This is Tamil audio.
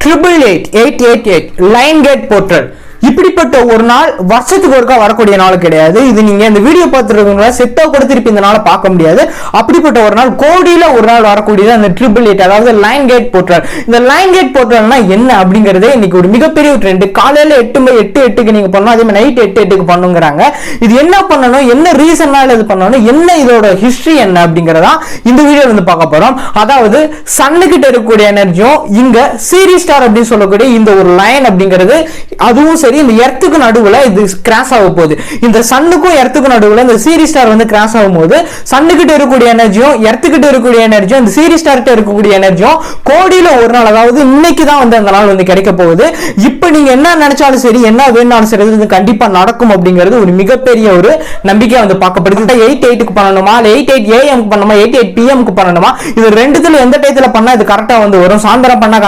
888 லைன் கேட் போர்ட்டல் இப்படிப்பட்ட ஒரு நாள் வருஷத்துக்கு ஒருக்கா வரக்கூடிய நாள் கிடையாது. இது நீங்க இந்த வீடியோ பார்த்துருக்கீங்களா செட்டா கூட திருப்பி இந்த நாளை பார்க்க முடியாது. அப்படிப்பட்ட ஒரு நாள் கோடியில ஒரு நாள் வரக்கூடியது அந்த 888, அதாவது லைன் கேட் போர்ட்டல். இந்த லைன் கேட் போர்ட்டல்னா என்ன அப்படிங்கறதே இன்னைக்கு ஒரு மிகப்பெரிய ட்ரெண்ட். காலையில 8:08 நீங்க பண்ணணும், அதே மாதிரி நைட் 8:08 பண்ணுங்கிறாங்க. இது என்ன பண்ணணும், என்ன ரீசன்னால இது பண்ணணும், என்ன இதோட ஹிஸ்டரி என்ன அப்படிங்கறதா இந்த வீடியோ வந்து பார்க்க போறோம். அதாவது சன்னு கிட்ட இருக்கக்கூடிய எனர்ஜியும் இங்க சீரிஸ் ஸ்டார் அப்படின்னு சொல்லக்கூடிய இந்த ஒரு லைன் அப்படிங்கிறது அதுவும் சரி இந்த எர்த்துக்கு நடுவுல இது கிராஸ் ஆக போகுது. இந்த சன்னுக்கும் எர்த்துக்கு நடுவுல இந்த சீரிஸ் ஸ்டார் வந்து கிராஸ் ஆகும் போது சன்னு கிட்ட இருக்கக்கூடிய எனர்ஜியும் எர்த்துக்கிட்ட இருக்கக்கூடிய எனர்ஜியும் இந்த சீரிஸ் ஸ்டார் கிட்ட இருக்கக்கூடிய எனர்ஜியும் கோடியில ஒரு நாள், அதாவது இன்னைக்கு தான் வந்து அந்த நாள் வந்து கிடைக்க போகுது. இப்போ நீங்க என்ன நினைச்சாலும் சரி, என்ன வேணாலும் சரி, இது கண்டிப்பா நடக்கும் அப்படிங்கிறது ஒரு மிகப்பெரிய ஒரு நம்பிக்கை வந்து பார்க்கப்படுது. 8:8 பண்ணணுமா, 8:8 AM பண்ணணுமா, 8:8 PM பண்ணணுமா, இது ரெண்டுத்துல எந்த டயத்துல பண்ணா இது கரெக்டா வந்து வரும், சாயந்தரம் பண்ணா